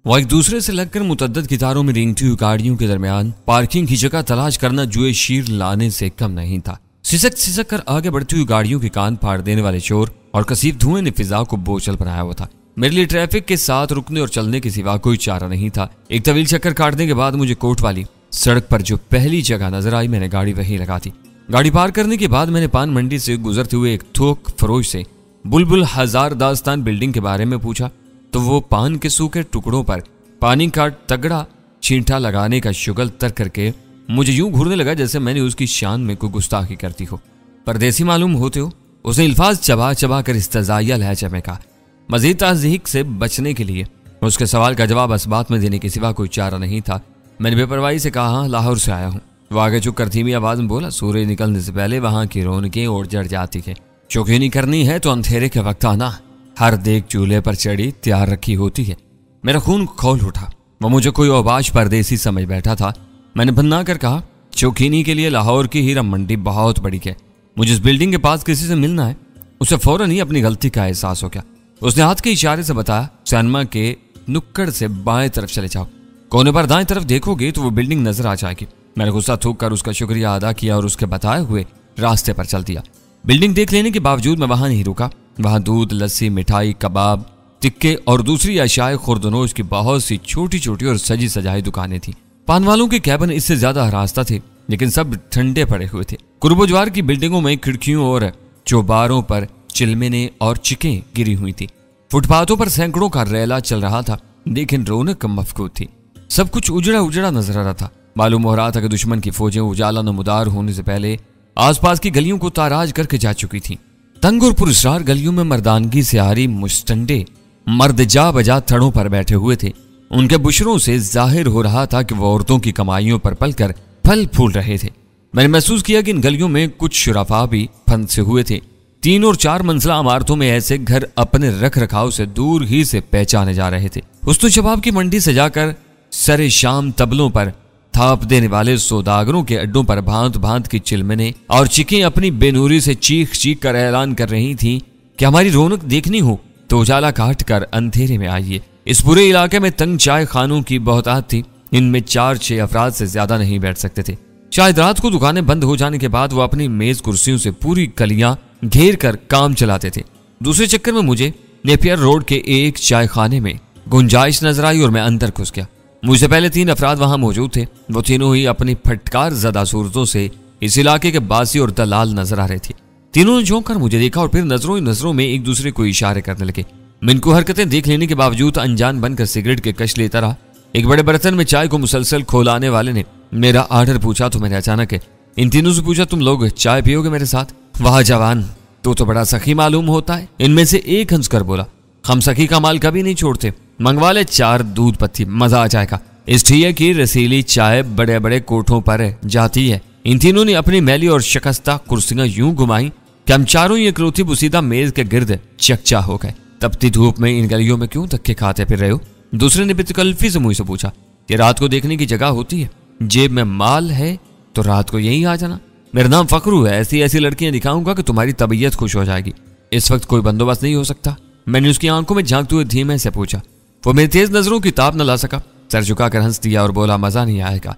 वो एक दूसरे से लगकर मुतद्दद कितारों में रेंगती हुई गाड़ियों के दरमियान पार्किंग की जगह तलाश करना जुए शीर लाने से कम नहीं था। सिसक सिसक कर आगे बढ़ती हुई गाड़ियों के कान फाड़ देने वाले शोर और कसीफ धुएं ने फिजा को बोझल बनाया हुआ था। मेरे लिए ट्रैफिक के साथ रुकने और चलने के सिवा कोई चारा नहीं था। एक तवील चक्कर काटने के बाद मुझे कोर्ट वाली सड़क पर जो पहली जगह नजर आई, मैंने गाड़ी वहीं लगा दी। गाड़ी पार करने के बाद मैंने पान मंडी से गुजरते हुए एक थोक फरोश से बुलबुल हजार दास्तान बिल्डिंग के बारे में पूछा तो वो पान के सूखे टुकड़ों पर पानी का तगड़ा छींटा लगाने का शुगल तर्क करके मुझे यूं घूरने लगा जैसे मैंने उसकी शान में कोई गुस्ताखी करती हो। परदेसी मालूम होते हो, उसने अल्फाज चबा चबा कर इस्तज़ाइया लहजे में कहा। मजीद ताज़ीक से बचने के लिए उसके सवाल का जवाब असबात में देने के सिवा कोई चारा नहीं था। मैंने बेपरवाही से कहा, हाँ, लाहौर से आया हूँ। वो आगे चुप कर धीमी आवाज में बोला, सूरज निकलने से पहले वहां की रौनकें और जड़ जाती है। चौकीनी करनी है तो अंधेरे के वक्त आना। हर देख चूल्हे पर चढ़ी तैयार रखी होती है। मेरा खून खौल उठा। वो मुझे कोई औबाश परदेसी समझ बैठा था। मैंने भन्ना कर कहा, चौकीनी के लिए लाहौर की हीरा मंडी बहुत बड़ी है। मुझे इस बिल्डिंग के पास किसी से मिलना है। उसे फौरन ही अपनी गलती का एहसास हो गया। उसने हाथ के इशारे से बताया, सैनमा के नुक्कड़ से बाएं तरफ चले जाओ। कोने पर दाएं तरफ देखोगे तो वो बिल्डिंग नजर आ जाएगी। मैंने गुस्सा थूक कर उसका शुक्रिया अदा किया और उसके बताए हुए रास्ते पर चल दिया। बिल्डिंग देख लेने के बावजूद मैं वहां नहीं रुका। वहां दूध, लस्सी, मिठाई, कबाब, टिक्के और दूसरी अशाए खुर्दनोश की बहुत सी छोटी छोटी और सजी सजाई दुकानें थी। पान वालों के कैबिन इससे ज्यादा रास्ता थे, लेकिन सब ठंडे पड़े हुए थे। कुर्बोजवार की बिल्डिंगों में खिड़कियों और चौबारों पर चिलमिने और चिकें गिरी हुई थी। फुटपाथों पर सैकड़ों का रैला चल रहा था, लेकिन रौनक मफकूद थी। सब कुछ उजड़ा उजड़ा नजर आ रहा था। मालूम हो रहा था कि दुश्मन की फौजें उजाला नमुदार होने से पहले आसपास की गलियों को ताराज करके जा चुकी थीं। तंग और पुरस्कार गलियों में मर्दानगी से आरी मुस्टंडे मर्द जा बजा थड़ों पर बैठे हुए थे। उनके बुशरों से जाहिर हो रहा था कि वो औरतों की कमाइयों पर पलकर फल फूल रहे थे। मैंने महसूस किया कि इन गलियों में कुछ शुराफा भी फंसे हुए थे। 3 और 4 मंजिला इमारतों में ऐसे घर अपने रख रखाव से दूर ही से पहचाने जा रहे थे। हुस्न शबाब की मंडी सजाकर सरे शाम तबलों पर थाप देने वाले सौदागरों के अड्डों पर भांत भांत की चिलमने और चिकें अपनी बेनूरी से चीख चीख कर ऐलान कर रही थीं कि हमारी रौनक देखनी हो तो उजाला काट कर अंधेरे में आइए। इस पूरे इलाके में तंग चाय खानों की बहुतायत थी। इनमें 4-6 अफराद से ज्यादा नहीं बैठ सकते थे। शायद रात को दुकानें बंद हो जाने के बाद वो अपनी मेज कुर्सियों से पूरी गलियां घेर कर काम चलाते थे। दूसरे चक्कर में मुझे नेपियर रोड के एक चाय खाने में गुंजाइश नजर आई और मैं अंदर घुस गया। मुझसे पहले 3 अफराद वहां मौजूद थे। वो तीनों ही अपनी फटकार ज़दा सूरतों से इस इलाके के बासी और दलाल नजर आ रहे थे। तीनों ने झोंक कर मुझे देखा और फिर नजरों ही नजरों में एक दूसरे को इशारे करने लगे। मैं इनको हरकतें देख लेने के बावजूद अनजान बनकर सिगरेट के कश लेता रहा। एक बड़े बर्तन में चाय को मुसलसल खोलाने वाले ने मेरा आर्डर पूछा तो मैंने अचानक इन तीनों से पूछा, तुम लोग चाय पियोगे मेरे साथ? वाह जवान, तो बड़ा सखी मालूम होता है। इनमें से एक हंसकर बोला, हम सखी का माल कभी नहीं छोड़ते। मंगवा ले 4 दूध पत्ती, मजा आ जाएगा। इस ठिया की रसीली चाय बड़े बड़े कोठों पर जाती है। इन तीनों ने अपनी मैली और शिकस्ता कुर्सियां यूं घुमाई कि हम चारों ये क्रोथी बुसीदा मेज के गिर्द चकचा हो गए। तपती धूप में इन गलियों में क्यों धक्के खाते फिर रहे हो? दूसरे ने बेतकल्फी से मुझसे पूछा। ये रात को देखने की जगह होती है, जेब में माल है तो रात को यही आ जाना। मेरा नाम फकरू है, ऐसी ऐसी लड़कियां दिखाऊंगा कि तुम्हारी तबीयत खुश हो जाएगी। इस वक्त कोई बंदोबस्त नहीं हो सकता? मैंने उसकी आंखों में झांकते हुए धीमे से पूछा। वो मेरी तेज नजरों की ताप न ला सका, सर झुकाकर हंस दिया और बोला, मजा नहीं आएगा।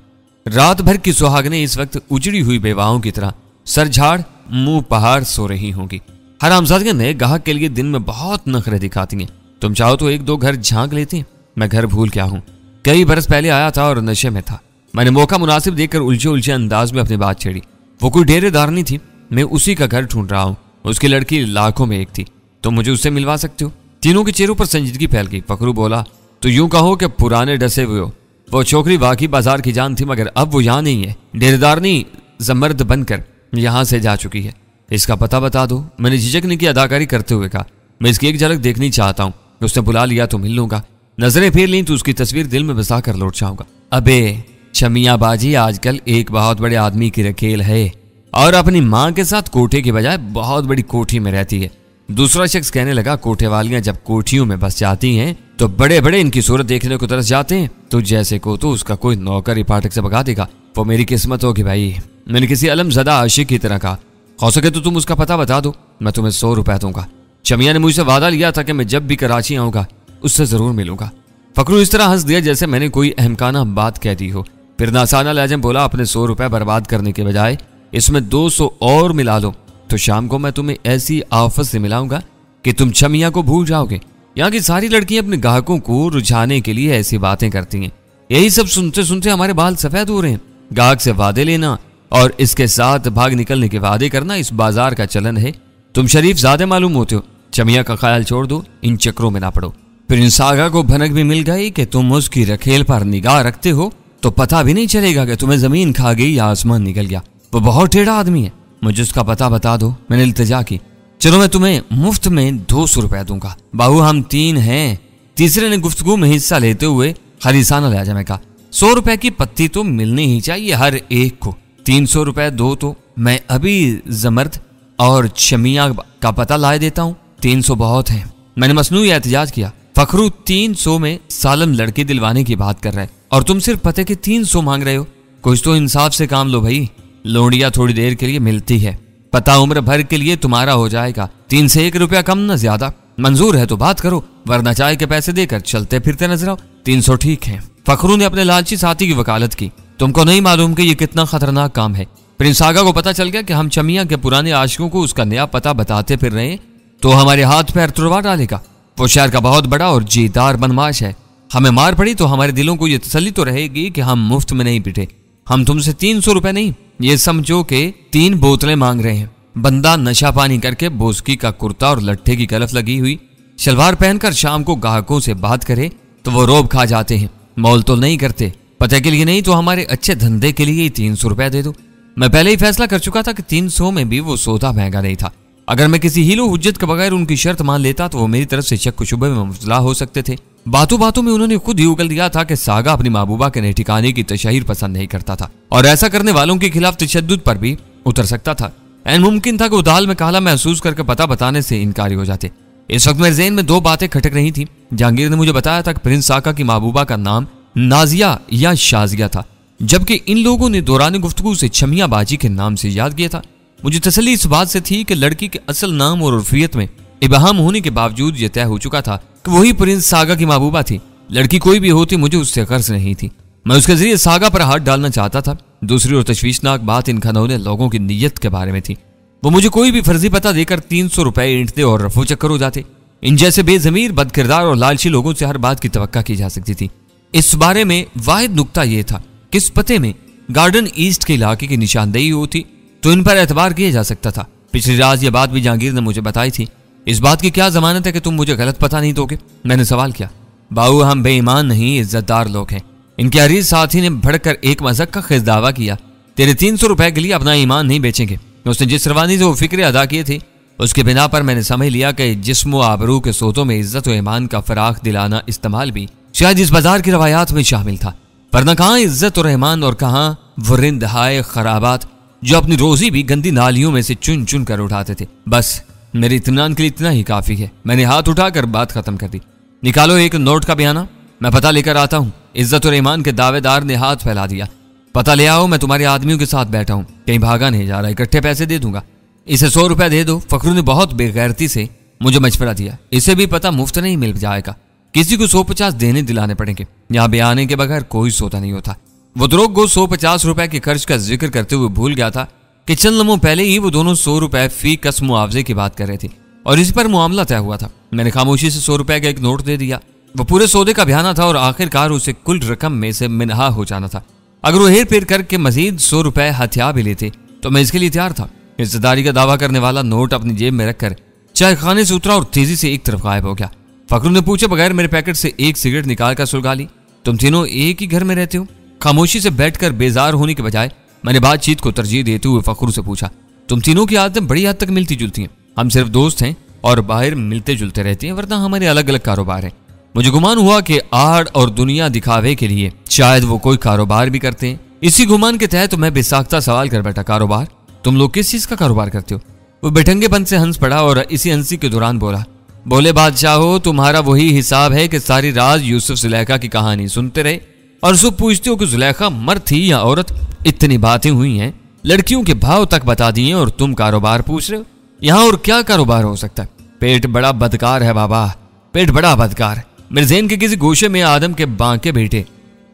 रात भर की सुहागनें इस वक्त उजड़ी हुई बेवाओं की तरह सर झाड़ मुंह पहाड़ सो रही होंगी। हरामजादियां नए गाहक के लिए दिन में बहुत नखरे दिखाती हैं। तुम चाहो तो 1-2 घर झांक लेती हैं। मैं घर भूल गया हूँ। कई बरस पहले आया था और नशे में था। मैंने मौका मुनासिब देखकर उलझे उलझे अंदाज में अपनी बात छेड़ी। वो कोई डेरेदार नहीं थी, मैं उसी का घर ढूंढ रहा हूँ। उसकी लड़की लाखों में एक थी, तो मुझे उससे मिलवा सकते हो? तीनों के चेहरों पर संजीदगी फैल गई। फकरू बोला, तो यूं कहो कि पुराने डसे हुए हो। वो छोकरी वाकई बाजार की जान थी, मगर अब वो यहाँ नहीं है। डेरेदार नहीं, जमर्द बनकर यहाँ से जा चुकी है। इसका पता बता दो। मैंने झिझकने की अदाकारी करते हुए कहा, मैं इसकी एक झलक देखनी चाहता हूँ। उसने बुला लिया तो मिल लूंगा। नजरें फेर ली तो उसकी तस्वीर दिल में बसा कर लौट जाऊंगा। अबे छमिया बाजी आजकल एक बहुत बड़े आदमी की रखेल है और अपनी माँ के साथ कोठे की बजाय बहुत बड़ी कोठी में रहती है। दूसरा शख्स कहने लगा, कोठे वालियां जब कोठियों में बस जाती हैं तो बड़े बड़े इनकी सूरत देखने को तरस जाते हैं। तो जैसे को तो उसका कोई नौकर ही फाटक से भगा देगा। वो मेरी किस्मत होगी भाई। मैंने किसी अलमज़दा आशिक की तरह कहा, हो सके तो तुम उसका पता बता दो, मैं तुम्हें 100 रुपए दूंगा। शमिया ने मुझसे वादा लिया था कि मैं जब भी कराची आऊंगा उससे जरूर मिलूंगा। फकरू इस तरह हंस दिया जैसे मैंने कोई अहमकाना बात कह दी हो। फिर नासाना लहजे में बोला, अपने 100 रुपए बर्बाद करने के बजाय इसमें 200 और मिला लो, तो शाम को मैं तुम्हें ऐसी आफत से मिलाऊंगा कि तुम छमिया को भूल जाओगे। यहाँ की सारी लड़कियां अपने ग्राहकों को रुझाने के लिए ऐसी बातें करती हैं। यही सब सुनते सुनते हमारे बाल सफेद हो रहे हैं। ग्राहक से वादे लेना और इसके साथ भाग निकलने के वादे करना इस बाजार का चलन है। तुम शरीफ ज़्यादा मालूम होते हो। छमिया का ख्याल छोड़ दो, इन चक्रों में ना पड़ो। फिर इन सागा को भनक भी मिल गई कि तुम उसकी रखेल पर निगाह रखते हो तो पता भी नहीं चलेगा कि तुम्हें जमीन खा गई या आसमान निकल गया। वो बहुत टेढ़ा आदमी है, मुझे उसका पता बता दो। मैंने इल्तिजा की। चलो मैं तुम्हें मुफ्त में 200 रुपए दूंगा। बाहू हम 3 हैं। तीसरे ने गुफ्तगू में हिस्सा लेते हुए खरीसाना लहजा में कहा, 100 रुपए की पत्ती तो मिलनी ही चाहिए हर एक को। 300 रुपए दो तो मैं अभी जमर्द और छमिया का पता लाए देता हूँ। 300 बहुत है। मैंने मसनूई एहतजाज किया। फखरू 300 में सालम लड़के दिलवाने की बात कर रहा है और तुम सिर्फ पते के 300 मांग रहे हो। कुछ तो इंसाफ से काम लो भाई। लोडिया थोड़ी देर के लिए मिलती है, पता उम्र भर के लिए तुम्हारा हो जाएगा। 3 से 1 रुपया कम न ज्यादा। मंजूर है तो बात करो, वरना चाय के पैसे देकर चलते फिरते नजर आओ। 300 ठीक है। फखरू ने अपने लालची साथी की वकालत की। तुमको नहीं मालूम कि ये कितना खतरनाक काम है। प्रिंस आगा को पता चल गया कि हम छमिया के पुराने आशिकों को उसका नया पता बताते फिर रहे हैं तो हमारे हाथ पैर तुड़वा डालेगा। वो शहर का बहुत बड़ा और जीदार बनमाश है। हमें मार पड़ी तो हमारे दिलों को ये तसल्ली तो रहेगी कि हम मुफ्त में नहीं पिटे। हम तुमसे 300 रुपए नहीं, ये समझो कि 3 बोतलें मांग रहे हैं। बंदा नशा पानी करके बोस्की का कुर्ता और लट्ठे की कलफ लगी हुई शलवार पहनकर शाम को ग्राहकों से बात करे तो वो रोब खा जाते हैं। मौल तो नहीं करते। पते के लिए नहीं तो हमारे अच्छे धंधे के लिए ही 300 रुपए दे दो। मैं पहले ही फैसला कर चुका था कि 300 में भी वो सौदा महंगा नहीं था। अगर मैं किसी हीलो हुज्जत के बगैर उनकी शर्त मान लेता तो वो मेरी तरफ से शक शुबे में मुब्तला हो सकते थे। बातों बातों में उन्होंने खुद ही उगल दिया था कि सागा अपनी महबूबा के ठिकाने की तशहीर पसंद नहीं करता था और ऐसा करने वालों के खिलाफ तशद्दुद पर भी उतर सकता था। ऐन मुमकिन था कि वो दाल में काला महसूस करके पता बताने से इनकारी हो जाते। इस वक्त मेरे ज़हन में 2 बातें खटक रही थी। जहांगीर ने मुझे बताया था कि प्रिंस साका की महबूबा का नाम नाजिया या शाजिया था, जबकि इन लोगों ने दौरान गुफ्तगू से छमिया बाजी के नाम से याद किया था। मुझे तसल्ली इस बात से थी कि लड़की के असल नाम और उर्फियत में इबहम होने के बावजूद यह तय हो चुका था कि वही प्रिंस सागा की महबूबा थी। लड़की कोई भी होती मुझे उससे गर्ज नहीं थी। मैं उसके जरिए सागा पर हाथ डालना चाहता था। दूसरी और तशवीशनाक बात इन खनौने लोगों की नीयत के बारे में थी। वो मुझे कोई भी फर्जी पता देकर 300 रुपए ईंटते और रफू चक्कर हो जाते। इन जैसे बेजमीर, बदकिरदार और लालची लोगों से हर बात की तवक्का की जा सकती थी। इस बारे में वाहिद नुक्ता यह था कि इस पते में गार्डन ईस्ट के इलाके की निशानदेही होती तो इन पर एतबार किया जा सकता था। पिछली रात यह बात भी जहांगीर ने मुझे बताई थी। इस बात की क्या जमानत है कि तुम मुझे गलत पता नहीं दोगे? मैंने सवाल किया। बाऊ, हम बेईमान नहीं, इज्जतदार लोग हैं। इनके अरीज साथी ने भड़कर एक मजाक का खेज दावा किया, तेरे 300 रुपए के लिए अपना ईमान नहीं बेचेंगे। उसने जिस रवानी से वो फिक्रे अदा किए थे उसके बिना पर मैंने समझ लिया कि जिस्म व आबरू के सोतों में इज्जत व ईमान का फराख दिलाना इस्तेमाल भी शायद इस बाजार की रवायात में शामिल था। वरना कहाँ इज्जत और ईमान और कहाँ वो रिंदहाए खराबात जो अपनी रोजी भी गंदी नालियों में से चुन चुन कर उठाते थे। बस मेरे इत्मीनान के लिए इतना ही काफी है। मैंने हाथ उठाकर बात खत्म कर दी। निकालो एक नोट का बयाना, मैं पता लेकर आता हूँ। इज्जत और ईमान के दावेदार ने हाथ फैला दिया। पता ले आओ, मैं तुम्हारे आदमियों के साथ बैठा हूँ, कहीं भागा नहीं जा रहा, इकट्ठे पैसे दे दूंगा। इसे 100 रुपया दे दो। फखरू ने बहुत बेगैरती से मुझे मशवरा दिया। इसे भी पता मुफ्त नहीं मिल जाएगा, किसी को 150 देने दिलाने पड़ेंगे। यहाँ बयाने के बगैर कोई सौदा नहीं होता। वो द्रोग गो 150 रुपए के खर्च का जिक्र करते हुए भूल गया था कि चंद लम्हों पहले ही वो दोनों 100 रुपए फी कस मुआवजे की बात कर रहे थे और इस पर मामला तय हुआ था। मैंने खामोशी से 100 रुपए का एक नोट दे दिया। वो पूरे सौदे का बयाना था और आखिरकार उसे कुल रकम में से मिनहा हो जाना था। अगर वो हेर फेर करके मजीद 100 रुपए हथिया भी लेते तो मैं इसके लिए तैयार था। इज्जतदारी का दावा करने वाला नोट अपनी जेब में रखकर चाय खाने से उतरा और तेजी से एक तरफ गायब हो गया। फखरू ने पूछे बगैर मेरे पैकेट से एक सिगरेट निकाल कर सुलगा ली। तुम तीनों एक ही घर में रहते हो? खामोशी से बैठकर बेजार होने के बजाय मैंने बातचीत को तरजीह देते हुए फखरू से पूछा। तुम तीनों की आदतें बड़ी हद तक मिलती जुलती हैं। हम सिर्फ दोस्त हैं और बाहर मिलते जुलते रहते हैं, वरना हमारे अलग अलग कारोबार हैं। मुझे गुमान हुआ कि आड़ और दुनिया दिखावे के लिए शायद वो कोई कारोबार भी करते हैं। इसी गुमान के तहत मैं बेसाख्ता सवाल कर बैठा, कारोबार? तुम लोग किस चीज का कारोबार करते हो? वो बेढंगेपन से हंस पड़ा और इसी हंसी के दौरान बोले बादशाह हो, तुम्हारा वही हिसाब है कि सारी रात यूसुफ जुलेखा की कहानी सुनते रहे और सब पूछते हो कि जुलेखा मर्द थी या औरत। इतनी बातें हुई हैं, लड़कियों के भाव तक बता दिए और तुम कारोबार पूछ रहे हो। यहाँ और क्या कारोबार हो सकता है? पेट बड़ा बदकार है बाबा, पेट बड़ा बदकार। मेरे ज़हन के किसी गोशे में आदम के बांके बेटे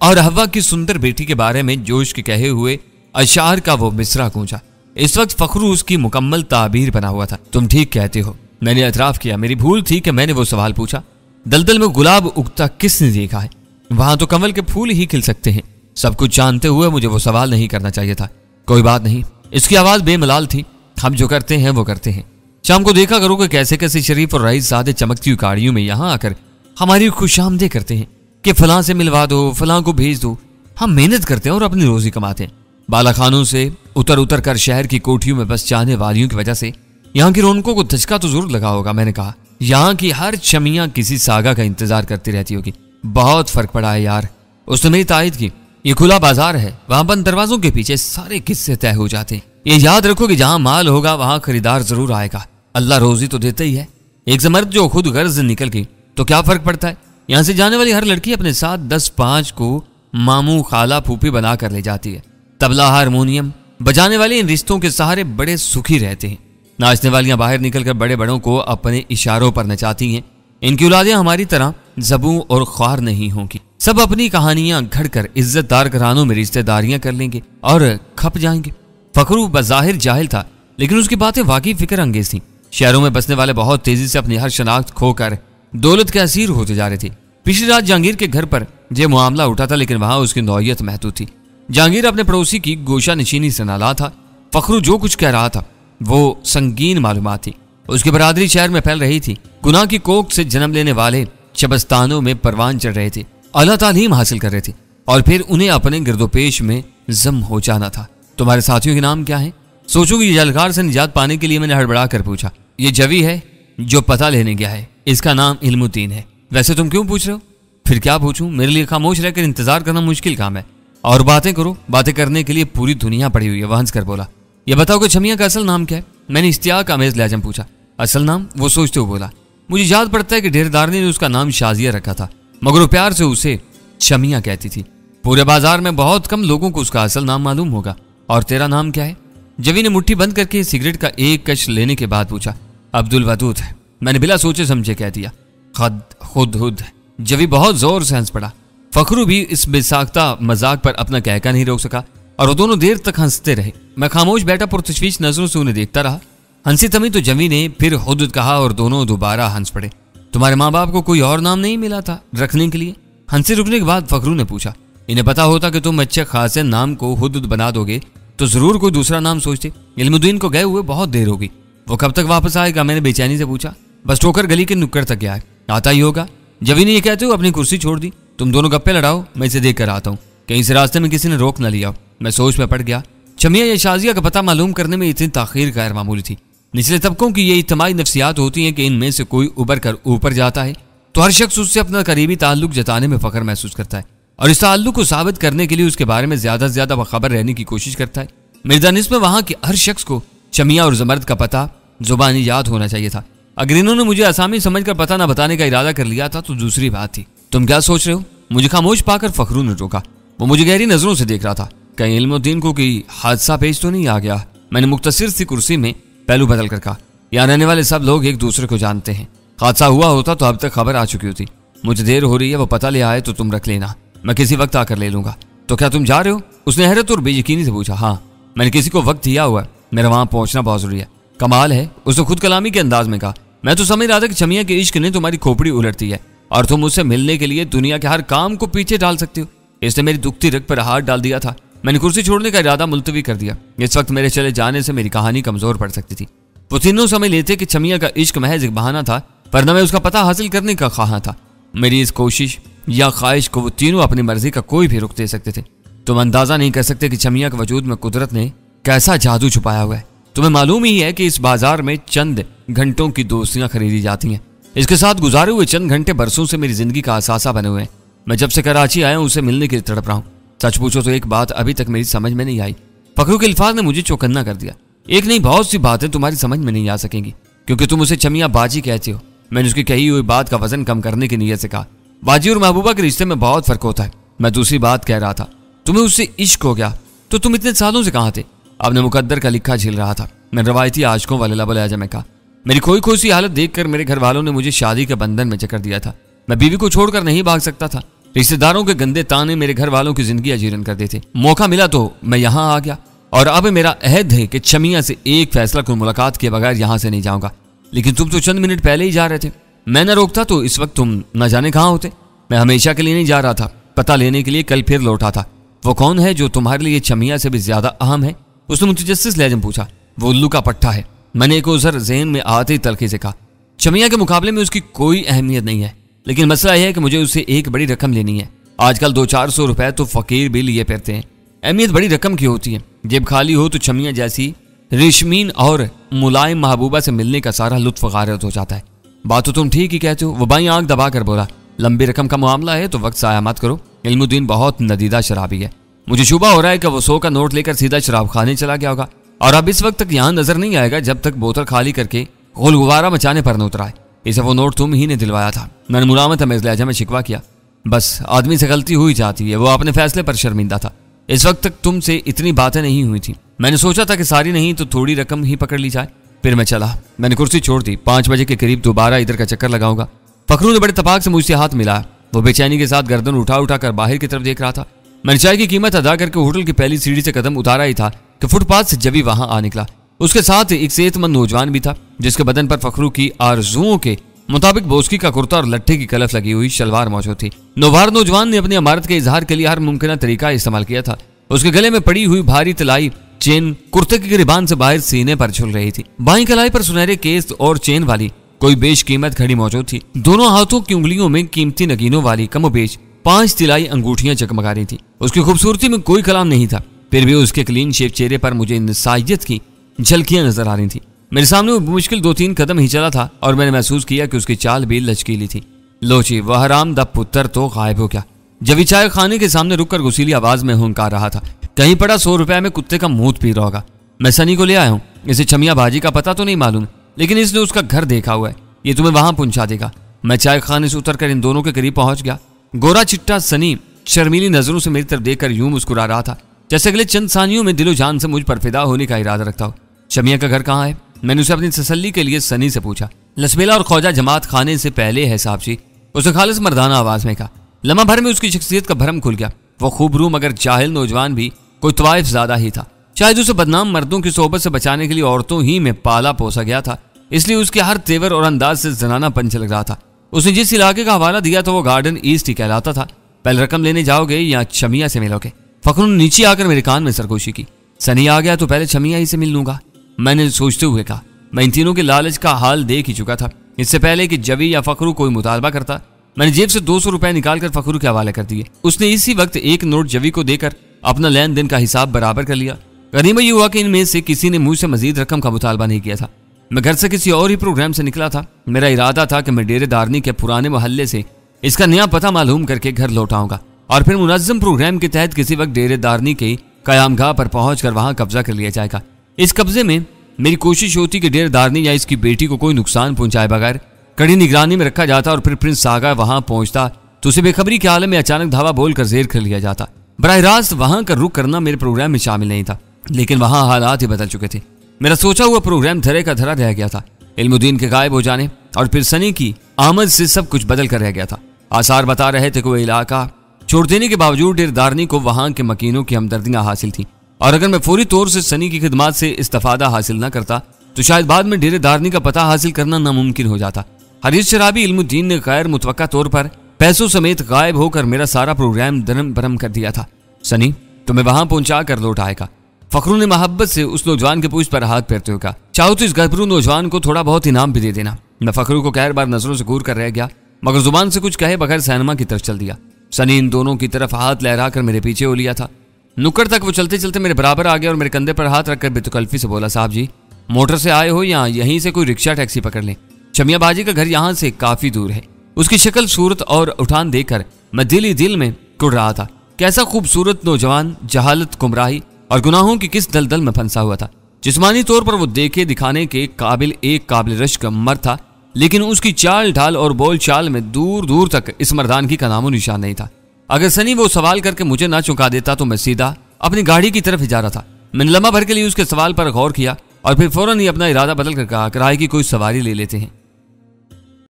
और हव्वा की सुंदर बेटी के बारे में जोश के कहे हुए अशार का वो मिसरा गूंजा। इस वक्त फखरू उसकी मुकम्मल ताबीर बना हुआ था। तुम ठीक कहते हो, मैंने एतराफ किया। मेरी भूल थी कि मैंने वो सवाल पूछा। दलदल में गुलाब उगता किसने देखा है? वहां तो कमल के फूल ही खिल सकते हैं। सब कुछ जानते हुए मुझे वो सवाल नहीं करना चाहिए था। कोई बात नहीं। इसकी आवाज बेमलाल थी। हम जो करते हैं वो करते हैं। शाम को देखा करो कि कैसे कैसे शरीफ और रईस ज़ादे चमकती हुई गाड़ियों में यहाँ आकर हमारी खुशामदे करते हैं कि फलां से मिलवा दो, फलां को भेज दो। हम मेहनत करते हैं और अपनी रोजी कमाते हैं। बालाखानों से उतर उतर कर शहर की कोठियों में बस जाने वालियों की वजह से यहाँ की रौनकों को धचका तो जरूर लगा होगा। मैंने कहा, यहाँ की हर शमियां किसी सागा का इंतजार करती रहती होगी। बहुत फर्क पड़ा है यार। उसने मेरी तायद की। ये खुला बाजार है, वहां बंद दरवाजों के पीछे सारे किस्से तय हो जाते हैं। ये याद रखो कि जहां माल होगा वहां खरीदार जरूर आएगा। अल्लाह रोजी तो देता ही है। एक से मर्द जो खुद गर्ज निकल गई तो क्या फर्क पड़ता है। यहाँ से जाने वाली हर लड़की अपने साथ 10-5 को मामू खाला फूफी बना कर ले जाती है। तबला हारमोनियम बजाने वाले इन रिश्तों के सहारे बड़े सुखी रहते हैं। नाचने वालियां बाहर निकलकर बड़े बड़ों को अपने इशारों पर नचाती हैं। इनकी औलादें हमारी तरह जबू और ख्वार नहीं होंगी। सब अपनी कहानियां घड़कर इज्जतदार घरानों में रिश्तेदारियां कर लेंगे और खप जाएंगे। फखरू बज़ाहिर जाहिल था, लेकिन उसकी बातें वाकई फिक्र अंगेज थी। शहरों में बसने वाले बहुत तेजी से अपनी हर शनाख्त खोकर दौलत के असीर होते जा रहे थे। पिछली रात जहांगीर के घर पर यह मामला उठा था, लेकिन वहां उसकी नौयत महदूद थी। जहांगीर अपने पड़ोसी की गोशा नशीनी से नाला था। फखरू जो कुछ कह रहा था वो संगीन मालूमात थी। उसकी बरादरी शहर में फैल रही थी। गुनाह की कोख से जन्म लेने वाले शबस्तानों में परवान चढ़ रहे थे, आला तालीम हासिल कर रहे थे और फिर उन्हें अपने गिरदोपेश में जम हो जाना था। तुम्हारे साथियों के नाम क्या है? सोचो कि जलकार से निजात पाने के लिए मैंने हड़बड़ा कर पूछा। ये जवी है जो पता लेने गया है, इसका नाम इल्मुद्दीन है। वैसे तुम क्यों पूछ रहे हो? फिर क्या पूछूं? मेरे लिए खामोश रहकर इंतजार करना मुश्किल काम है और बातें करो। बातें करने के लिए पूरी दुनिया पड़ी हुई है। वह हंस कर बोला, ये बताओ कि छमिया का असल नाम क्या है? मैंने इश्तियाक आमेज लहजा में पूछा। असल नाम? वो सोचते हुए बोला, मुझे याद पड़ता है कि ढेरदारनी ने उसका नाम शाजिया रखा था, मगर वो प्यार से उसे शमिया कहती थी। पूरे बाजार में बहुत कम लोगों को उसका असल नाम मालूम होगा। और तेरा नाम क्या है? जवी ने मुट्ठी बंद करके सिगरेट का एक कश लेने के बाद पूछा। अब्दुल वदूद है। मैंने बिला सोचे समझे कह दिया। खुद हुद। जवी बहुत जोर से हंस पड़ा। फखरू भी इस बेसाख्ता मजाक पर अपना कहका नहीं रोक सका और वो दोनों देर तक हंसते रहे। मैं खामोश बैठा पुरतशवीश नजरों से उन्हें देखता रहा। हंसी थमी तो जवी ने फिर हुद कहा और दोनों दोबारा हंस पड़े। तुम्हारे माँ बाप को कोई और नाम नहीं मिला था रखने के लिए? हंसी रुकने के बाद फखरू ने पूछा। इन्हें पता होता कि तुम अच्छे खासे नाम को हुद बना दोगे तो जरूर कोई दूसरा नाम सोचते। इल्मुद्दीन को गए हुए बहुत देर होगी। वो कब तक वापस आएगा? मैंने बेचैनी से पूछा। बस ठोकर गली के नुक्कड़ तक गया है, आता ही होगा। जवी ने ये कहते हुए अपनी कुर्सी छोड़ दी। तुम दोनों गप्पे लड़ाओ, मैं इसे देख कर आता हूँ। कहीं से रास्ते में किसी ने रोक न लिया। मैं सोच में पड़ गया। छमिया या शाजिया का पता मालूम करने में इतनी ताखीर गैर मामूली थी। निचले तबकों की ये इज्तिमाई नफ्सियात होती हैं कि इनमें से कोई उबर कर ऊपर जाता है तो हर शख्स उससे अपना करीबी ताल्लुक जताने में फख्र महसूस करता है और इस ताल्लुक को साबित करने के लिए उसके बारे में ज्यादा से ज्यादा बाखबर रहने की कोशिश करता है। मेरे दानिश में वहां के हर शख्स को शमिया और जमर्द का पता जुबानी याद होना चाहिए था। अगर इन्होंने मुझे आसामी समझकर पता न बताने का इरादा कर लिया था तो दूसरी बात थी। तुम क्या सोच रहे हो? मुझे खामोश पाकर फखरू ने रोका। वो मुझे गहरी नजरों से देख रहा था। कहीं इल्मुद्दीन को कोई हादसा पेश तो नहीं आ गया? मैंने मुख्तसिर सी कुर्सी में पहलू बदल कर कहा। यहाँ रहने वाले सब लोग एक दूसरे को जानते हैं। हादसा हुआ होता तो अब तक खबर आ चुकी होती। मुझे देर हो रही है, वो पता ले आए तो तुम रख लेना, मैं किसी वक्त आकर ले लूंगा। तो क्या तुम जा रहे हो? उसने हैरत और बेयकीनी से पूछा। हाँ, मैंने किसी को वक्त दिया हुआ है, मेरा वहां पहुंचना बहुत जरूरी है। कमाल है, उसने खुद कलामी के अंदाज में कहा। मैं तो समझ रहा था कि छमिया के इश्क ने तुम्हारी खोपड़ी उलटती है और तुम उससे मिलने के लिए दुनिया के हर काम को पीछे डाल सकते हो। इसने मेरी दुखती रग पर हाथ डाल दिया था। मैंने कुर्सी छोड़ने का इरादा मुलतवी कर दिया। इस वक्त मेरे चले जाने से मेरी कहानी कमजोर पड़ सकती थी। वो तीनों समझ लेते कि छमिया का इश्क महज एक बहाना था, वरना मैं उसका पता हासिल करने का ख्वाहा था। मेरी इस कोशिश या ख्वाहिश को वो तीनों अपनी मर्जी का कोई भी रुख दे सकते थे। तुम अंदाजा नहीं कर सकते कि छमिया के वजूद में कुदरत ने कैसा जादू छुपाया हुआ है। तुम्हें मालूम ही है कि इस बाजार में चंद घंटों की दोस्तियां खरीदी जाती हैं। इसके साथ गुजारे हुए चंद घंटे बरसों से मेरी जिंदगी का असासा बने हुए हैं। मैं जब से कराची आया हूं उसे मिलने के लिए तड़प रहा हूं। सच पूछो तो एक बात अभी तक मेरी समझ में नहीं आई। फखरू के अल्फाज ने मुझे चौकन्ना कर दिया। एक नहीं, बहुत सी बातें तुम्हारी समझ में नहीं आ सकेंगी क्योंकि तुम उसे छमिया बाजी कहते हो। मैंने उसकी कही हुई बात का वजन कम करने की नीयत से कहा। बाजी और महबूबा के रिश्ते में बहुत फर्क होता है। मैं दूसरी बात कह रहा था, तुम्हें उससे इश्क हो गया तो तुम इतने सालों से कहाँ थे? आपने मुकद्दर का लिखा झेल रहा था। मैं रवायती आशिकों वाले लहजा में कहा। मेरी खोई खोई सी हालत देखकर मेरे घर वालों ने मुझे शादी के बंधन में जकड़ दिया था। मैं बीवी को छोड़कर नहीं भाग सकता था। रिश्तेदारों के गंदे ताने मेरे घर वालों की जिंदगी अजीरन कर देते। मौका मिला तो मैं यहाँ आ गया और अब मेरा अहद है कि छमिया से एक फैसला को मुलाकात किए बगैर यहाँ से नहीं जाऊंगा। लेकिन तुम तो चंद मिनट पहले ही जा रहे थे। मैं न रोकता तो इस वक्त तुम न जाने कहाँ होते। मैं हमेशा के लिए नहीं जा रहा था, पता लेने के लिए कल फिर लौटा था। वो कौन है जो तुम्हारे लिए छमिया से भी ज्यादा अहम है? उसने मुतजस्सिस लहजे में पूछा। वो उल्लू का पट्टा है, मैंने एक उज़र ज़हन में आते ही तलखी से कहा। छमिया के मुकाबले में उसकी कोई अहमियत नहीं है, लेकिन मसला यह है कि मुझे उससे एक बड़ी रकम लेनी है। आजकल 200-400 रुपए तो फकीर भी लिए फिरते हैं। अहमियत बड़ी रकम की होती है। जेब खाली हो तो छमिया जैसी रेशमीन और मुलायम महबूबा से मिलने का सारा लुत्फ गारत हो जाता है। बात तो तुम ठीक ही कहते हो। वो बाई आंख दबा कर बोला, लंबी रकम का मामला है तो वक्त साया मत करो। इल्मुद्दीन बहुत नदीदा शराबी है। मुझे शुबा हो रहा है कि वो 100 का नोट लेकर सीधा शराब खाने चला गया होगा और अब इस वक्त तक यहाँ नजर नहीं आएगा जब तक बोतल खाली करके गुलगुबारा मचाने पर न उतरा है। इसे वो नोट तुम ही ने दिलवाया था। मैंने मुलामत हमें लहजा में शिकवा किया। बस आदमी से गलती हुई जाती है। वो अपने फैसले पर शर्मिंदा था। इस वक्त तक तुमसे इतनी बातें नहीं हुई थी। मैंने सोचा था कि सारी नहीं तो थोड़ी रकम ही पकड़ ली जाए। फिर मैं चला। मैंने कुर्सी छोड़ दी। 5 बजे के करीब दोबारा इधर का चक्कर लगाऊंगा। फखरू ने बड़े तपाक से मुझसे हाथ मिलाया। वो बेचैनी के साथ गर्दन उठा उठा कर बाहर की तरफ देख रहा था। मैंने चाय की कीमत अदा करके होटल की पहली सीढ़ी से कदम उतारा ही था कि फुटपाथ से जबी वहां आ निकला। उसके साथ एक सेहतमंद नौजवान भी था जिसके बदन पर फखरू की आरजुओं के मुताबिक बोस्की का कुर्ता और लट्ठे की कलफ लगी हुई शलवार मौजूद थी। नौवार नौजवान ने अपनी अमारत के इजहार के लिए हर मुमकिन तरीका इस्तेमाल किया था। उसके गले में पड़ी हुई भारी तलाई चेन कुर्ते की गिरबान से बाहर सीने पर झुल रही थी। बाईं कलाई पर सुनहरे केस और चेन वाली कोई बेशकीमत घड़ी मौजूद थी। दोनों हाथों की उंगलियों में कीमती नगीनों वाली कमोबेश 5 तिलाई अंगूठियां चकमगा रही थी। उसकी खूबसूरती में कोई कलाम नहीं था, फिर भी उसके क्लीन शेव चेहरे पर मुझे इंसानियत की झलकियां नजर आ रही थी। मेरे सामने वो मुश्किल 2-3 कदम ही चला था और मैंने महसूस किया कि उसकी चाल भी लचकीली थी। लोची वह हराम दा पुत्र तो गायब हो गया। जब चाय खाने के सामने रुककर गुसीली आवाज में हुंकार रहा था, कहीं पड़ा 100 रुपए में कुत्ते का मुंह पी रहा होगा। मैं सनी को ले आया हूँ। इसे छमिया बाजी का पता तो नहीं मालूम, लेकिन इसने उसका घर देखा हुआ है। ये तुम्हें वहां पहुंचा देगा। मैं चाय खाने से उतरकर इन दोनों के करीब पहुंच गया। गोरा चिट्टा सनी शर्मीली नजरों से मेरी तरफ देखकर यूं मुस्कुरा रहा था जैसे अगले चंद सानियों में दिलो जान से मुझ पर फिदा होने का इरादा रखता हो। छमिया का घर कहाँ है? मैंने उसे अपनी तसल्ली के लिए सनी से पूछा। लसबेला और खौजा जमात खाने से पहले है साहब जी, उसे खालिस मर्दाना आवाज में कहा। लम्हा भर में उसकी शख्सियत का भरम खुल गया। वो खूबरू मगर जाहिल नौजवान भी कोई तवाइफ ज्यादा ही था। शायद उसे बदनाम मर्दों की सोहबत से बचाने के लिए औरतों ही में पाला पोसा गया था, इसलिए उसके हर तेवर और अंदाज से जनाना पंच लग रहा था। उसने जिस इलाके का हवाला दिया था वो गार्डन ईस्ट ही कहलाता था। पहले रकम लेने जाओगे या छमिया से मिलोगे? फखरू ने नीचे आकर मेरे कान में सरगोशी की। सनी आ गया तो पहले छमिया ही से मिल लूंगा, मैंने सोचते हुए कहा। मैं इन तीनों के लालच का हाल देख ही चुका था। इससे पहले कि जवी या फखरू कोई मुतालबा करता, मैंने जेब से 200 रुपए निकालकर फखरू के हवाले कर दिए। उसने इसी वक्त एक नोट जवी को देकर अपना लेन देन का हिसाब बराबर कर लिया। गनीमत ये हुआ कि इनमें से किसी ने मुझसे मजीद रकम का मुतालबा नहीं किया था। मैं घर से किसी और ही प्रोग्राम से निकला था। मेरा इरादा था कि मैं डेरेदारनी के पुराने मोहल्ले से इसका नया पता मालूम करके घर लौट आऊंगा और फिर मुनज़्ज़म प्रोग्राम के तहत किसी वक्त डेरेदारनी के कयामगाह पर पहुंचकर वहां कब्जा कर लिया जाएगा। इस कब्जे में मेरी कोशिश होती कि डेरेदारनी या इसकी बेटी को कोई नुकसान पहुंचाए बगैर कड़ी निगरानी में रखा जाता और फिर प्रिंस सागा वहां पहुंचता तो उसे बेखबरी के आलम में अचानक धावा बोलकर जेर कर लिया जाता। बराह रास्त वहां का रुख करना मेरे प्रोग्राम में शामिल नहीं था, लेकिन वहां हालात ही बदल चुके थे। मेरा सोचा हुआ प्रोग्राम धरे का धरा रह गया था। इल्मुद्दीन के गायब हो जाने और फिर सनी की आमद से सब कुछ बदल कर रह गया था। आसार बता रहे थे कि वो इलाका छोड़ देने के बावजूद डेरेदारनी को वहां के मकीनों की हमदर्दियां हासिल थी और अगर मैं फौरी तौर से सनी की खिदमात से इस्तेफादा हासिल न करता तो शायद बाद में डेरेदारनी का पता हासिल करना नामुमकिन हो जाता। हरीश शराबी इल्मुद्दीन ने गैर मुतवक्का तौर पर पैसों समेत गायब होकर मेरा सारा प्रोग्राम दरम बरम कर दिया था। सनी तुम्हें वहां पहुंचा कर लौट आएगा। फखरू ने मोहब्बत से उस नौजवान के पूछ पर हाथ फेरते हुए कहा। चाहो तो इस गबरू नौजवान को थोड़ा बहुत इनाम भी दे देना। मैं फखरू को कहर बार नजरों से घूर कर रह गया मगर जुबान से कुछ कहे बगैर सैनमा की तरफ चल दिया। सनी इन दोनों की तरफ हाथ लहरा कर मेरे पीछे हो लिया था। नुक्कड़ तक वो चलते चलते मेरे बराबर आ गया और मेरे कंधे पर हाथ रखकर बेतकल्फी से बोला, साहब जी मोटर से आए हो या यहीं से कोई रिक्शा टैक्सी पकड़ लें? छमिया बाजी का घर यहाँ से काफी दूर है। उसकी शक्ल सूरत और उठान देखकर मैं दिल ही दिल में कुड़ रहा था। कैसा खूबसूरत नौजवान, जहालत, गुमराही और गुनाहों की किस दलदल में फंसा हुआ था। जिस्मानी तौर पर वो देखे दिखाने के काबिल एक काबिल रश्क मर्द था, लेकिन उसकी चाल ढाल और बोल चाल में दूर दूर तक इस मर्दानगी का नामो निशान नहीं था। अगर सनी वो सवाल करके मुझे ना चुका देता तो मैं सीधा अपनी गाड़ी की तरफ ही जा रहा था। मैंने लम्हा भर के लिए उसके सवाल पर गौर किया और फिर फौरन ही अपना इरादा बदल कर कहा, किराए की कोई सवारी ले लेते हैं।